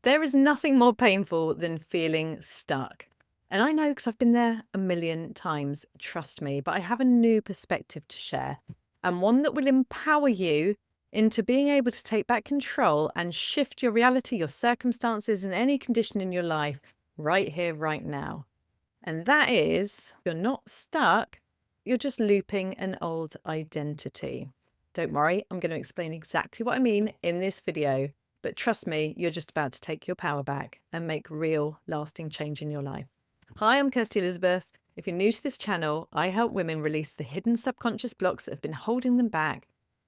There is nothing more painful than feeling stuck. And I know because I've been there a million times, trust me, but I have a new perspective to share and one that will empower you into being able to take back control and shift your reality, your circumstances, and any condition in your life right here, right now. And that is, you're not stuck, you're just looping an old identity. Don't worry, I'm going to explain exactly what I mean in this video, but trust me, you're just about to take your power back and make real, lasting change in your life. Hi, I'm Kirsty Elizabeth. If you're new to this channel, I help women release the hidden subconscious blocks that have been holding them back,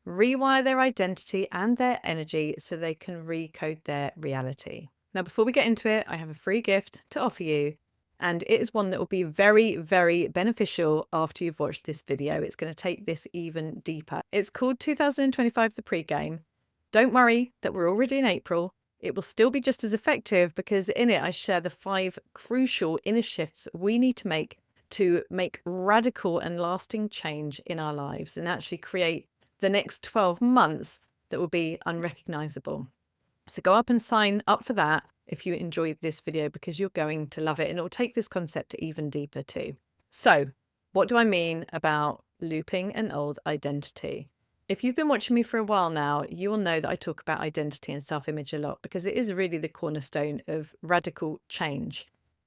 rewire their identity and their energy so they can recode their reality. Now, before we get into it, I have a free gift to offer you. And it is one that will be very, very beneficial after you've watched this video. It's going to take this even deeper. It's called 2025 The Pre-Game. Don't worry that we're already in April. It will still be just as effective because in it I share the 5 crucial inner shifts we need to make radical and lasting change in our lives and actually create the next 12 months that will be unrecognizable. So go up and sign up for that if you enjoyed this video because you're going to love it and it will take this concept even deeper too. So what do I mean about looping an old identity? If you've been watching me for a while now, you will know that I talk about identity and self-image a lot because it is really the cornerstone of radical change.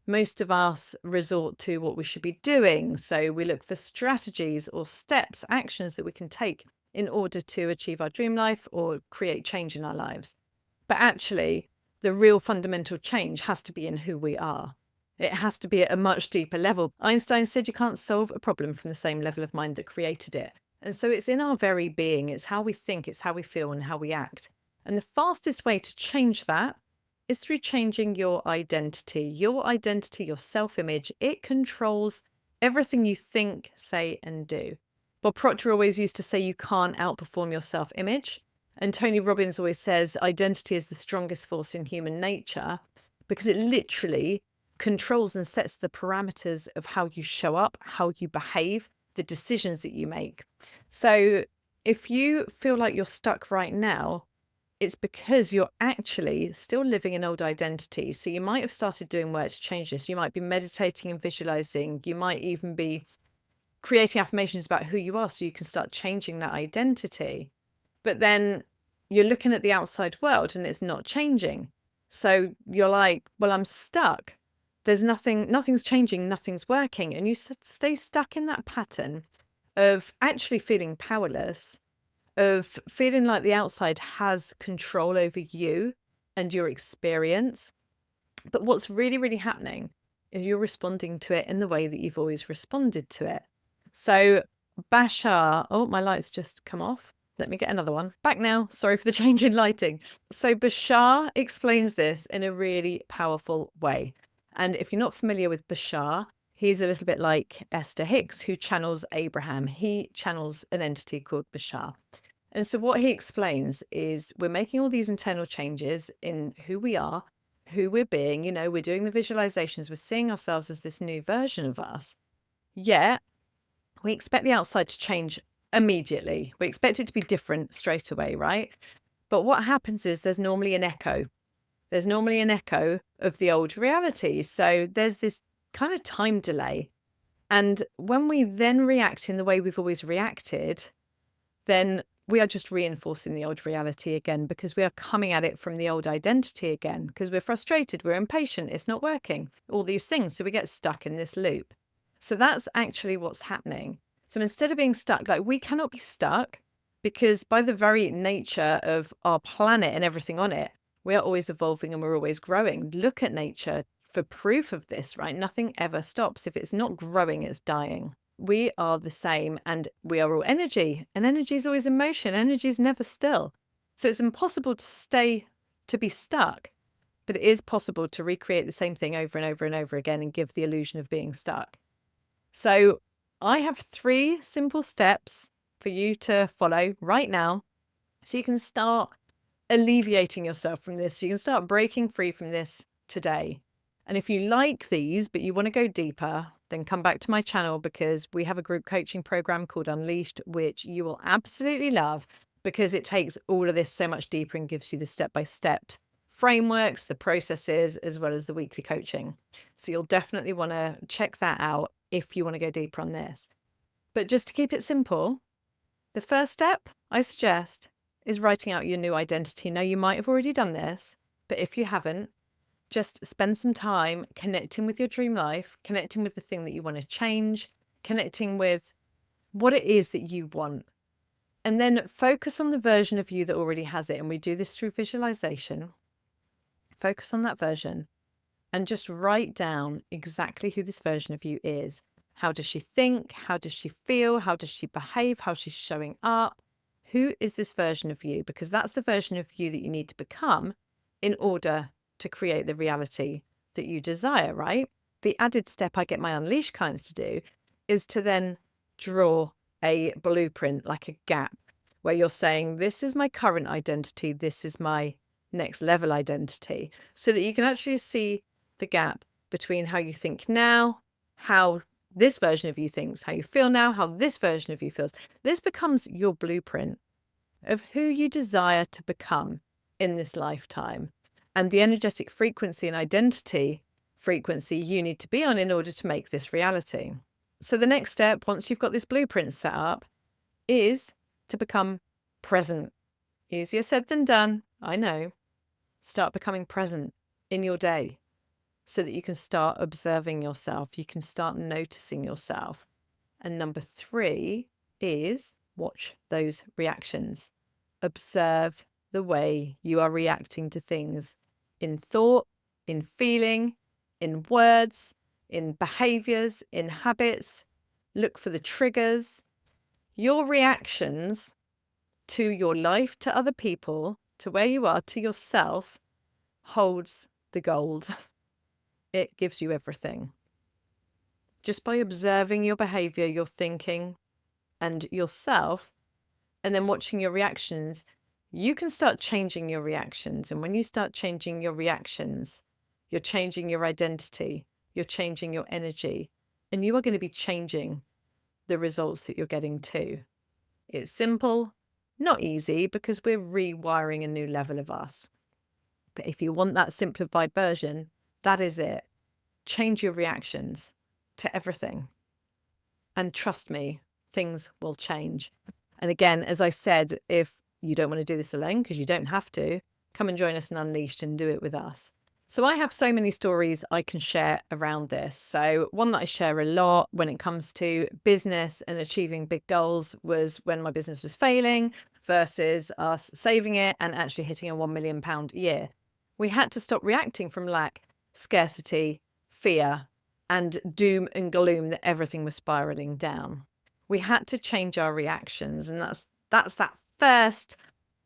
Most of us resort to what we should be doing. So we look for strategies or steps, actions that we can take in order to achieve our dream life or create change in our lives. But actually, the real fundamental change has to be in who we are. It has to be at a much deeper level. Einstein said you can't solve a problem from the same level of mind that created it. And so it's in our very being. It's how we think, it's how we feel and how we act. And the fastest way to change that is through changing your identity. Your identity, your self-image, it controls everything you think, say, and do. Bob Proctor always used to say you can't outperform your self-image. And Tony Robbins always says identity is the strongest force in human nature because it literally controls and sets the parameters of how you show up, how you behave, the decisions that you make. So if you feel like you're stuck right now, it's because you're actually still living an old identity. So you might have started doing work to change this. You might be meditating and visualizing. You might even be creating affirmations about who you are so you can start changing that identity. But then you're looking at the outside world and it's not changing. So you're like, well, I'm stuck. There's nothing's changing, nothing's working. And you stay stuck in that pattern of actually feeling powerless, of feeling like the outside has control over you and your experience. But what's really, really happening is you're responding to it in the way that you've always responded to it. So Bashar, oh, my light's just come off. Let me get another one. Back now. Sorry for the change in lighting. So Bashar explains this in a really powerful way. And if you're not familiar with Bashar, he's a little bit like Esther Hicks, who channels Abraham. He channels an entity called Bashar. And so what he explains is we're making all these internal changes in who we are, who we're being. You know, we're doing the visualizations. We're seeing ourselves as this new version of us. Yet we expect the outside to change immediately. We expect it to be different straight away, right? But what happens is there's normally an echo. There's normally an echo of the old reality. So there's this kind of time delay. And when we then react in the way we've always reacted, then we are just reinforcing the old reality again because we are coming at it from the old identity again because we're frustrated, we're impatient, it's not working, all these things. So we get stuck in this loop. So that's actually what's happening. So instead of being stuck, like we cannot be stuck because by the very nature of our planet and everything on it, we are always evolving and we're always growing. Look at nature for proof of this, right? Nothing ever stops. If it's not growing, it's dying. We are the same and we are all energy and energy is always in motion. Energy is never still. So it's impossible to be stuck, but it is possible to recreate the same thing over and over and over again and give the illusion of being stuck. So I have 3 simple steps for you to follow right now so you can start alleviating yourself from this. So you can start breaking free from this today. And if you like these, but you want to go deeper, then come back to my channel because we have a group coaching program called Unleashed, which you will absolutely love because it takes all of this so much deeper and gives you the step-by-step frameworks, the processes, as well as the weekly coaching. So you'll definitely want to check that out if you want to go deeper on this. But just to keep it simple, the first step I suggest is writing out your new identity. Now, you might have already done this, but if you haven't, just spend some time connecting with your dream life, connecting with the thing that you want to change, connecting with what it is that you want. And then focus on the version of you that already has it. And we do this through visualization. Focus on that version and just write down exactly who this version of you is. How does she think? How does she feel? How does she behave? How she's showing up? Who is this version of you? Because that's the version of you that you need to become in order to create the reality that you desire, right? The added step I get my Unleashed clients to do is to then draw a blueprint, like a gap, where you're saying, this is my current identity, this is my next level identity, so that you can actually see the gap between how you think now, how this version of you thinks, how you feel now, how this version of you feels. This becomes your blueprint of who you desire to become in this lifetime, and the energetic frequency and identity frequency you need to be on in order to make this reality. So the next step, once you've got this blueprint set up, is to become present. Easier said than done, I know. Start becoming present in your day so that you can start observing yourself. You can start noticing yourself. And number 3 is watch those reactions. Observe the way you are reacting to things in thought, in feeling, in words, in behaviors, in habits. Look for the triggers. Your reactions to your life, to other people, to where you are, to yourself, holds the gold. It gives you everything. Just by observing your behavior, your thinking, and yourself, and then watching your reactions, you can start changing your reactions. And when you start changing your reactions, you're changing your identity, you're changing your energy, and you are going to be changing the results that you're getting too. It's simple, not easy, because we're rewiring a new level of us. But if you want that simplified version, that is it. Change your reactions to everything. And trust me, things will change. And again, as I said, if you don't want to do this alone, because you don't have to, come and join us in Unleashed and do it with us. So I have so many stories I can share around this. So one that I share a lot when it comes to business and achieving big goals was when my business was failing versus us saving it and actually hitting a £1 million year. We had to stop reacting from lack, scarcity, fear, and doom and gloom that everything was spiraling down. We had to change our reactions, and that's that first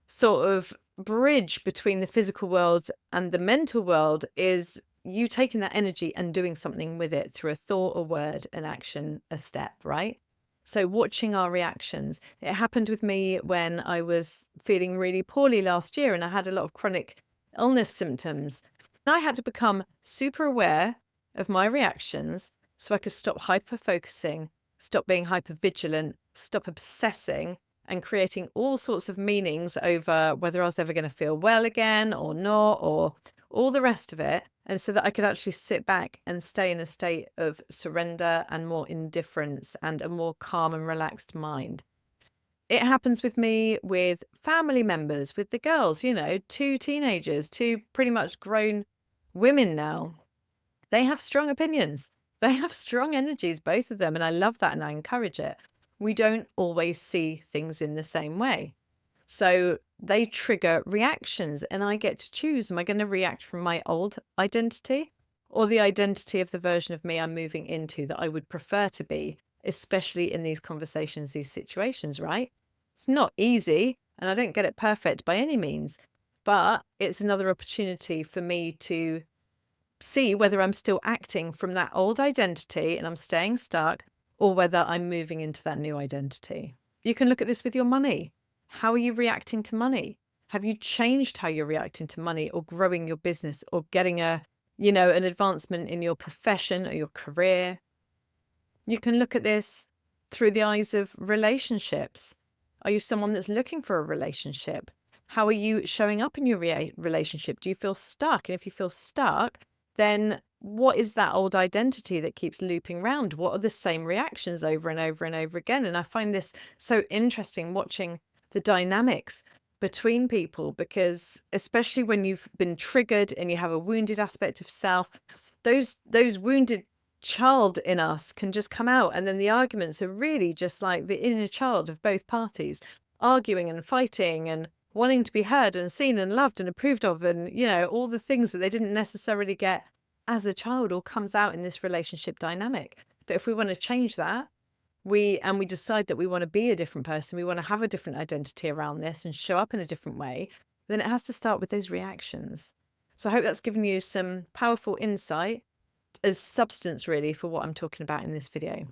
sort of bridge between the physical world and the mental world, is you taking that energy and doing something with it through a thought, a word, an action, a step, right? So watching our reactions. It happened with me when I was feeling really poorly last year and I had a lot of chronic illness symptoms. And I had to become super aware of my reactions so I could stop hyper-focusing, stop being hyper-vigilant, stop obsessing and creating all sorts of meanings over whether I was ever going to feel well again or not, or all the rest of it. And so that I could actually sit back and stay in a state of surrender and more indifference and a more calm and relaxed mind. It happens with me with family members, with the girls, 2 teenagers, 2 pretty much grown women now. They have strong opinions. They have strong energies, both of them. And I love that and I encourage it. We don't always see things in the same way. So they trigger reactions and I get to choose. Am I going to react from my old identity or the identity of the version of me I'm moving into that I would prefer to be, especially in these conversations, these situations, right? It's not easy and I don't get it perfect by any means, but it's another opportunity for me to see whether I'm still acting from that old identity and I'm staying stuck, or whether I'm moving into that new identity. You can look at this with your money. How are you reacting to money? Have you changed how you're reacting to money or growing your business or getting an advancement in your profession or your career? You can look at this through the eyes of relationships. Are you someone that's looking for a relationship? How are you showing up in your relationship? Do you feel stuck? And if you feel stuck, then what is that old identity that keeps looping round? What are the same reactions over and over and over again? And I find this so interesting watching the dynamics between people, because especially when you've been triggered and you have a wounded aspect of self, those wounded child in us can just come out, and then the arguments are really just like the inner child of both parties arguing and fighting and wanting to be heard and seen and loved and approved of, and all the things that they didn't necessarily get as a child all comes out in this relationship dynamic. But if we want to change that, we decide that we want to be a different person, we want to have a different identity around this and show up in a different way, then it has to start with those reactions. So I hope that's given you some powerful insight as substance really for what I'm talking about in this video.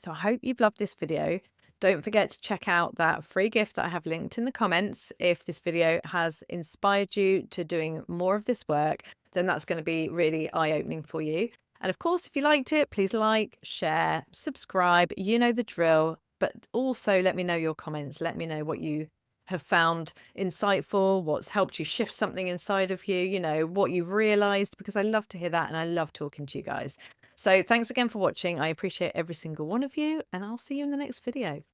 So I hope you've loved this video. Don't forget to check out that free gift that I have linked in the comments. If this video has inspired you to doing more of this work, then that's going to be really eye-opening for you. And of course, if you liked it, please like, share, subscribe. You know the drill. But also let me know your comments. Let me know what you have found insightful, what's helped you shift something inside of you, what you've realized, because I love to hear that and I love talking to you guys. So thanks again for watching. I appreciate every single one of you, and I'll see you in the next video.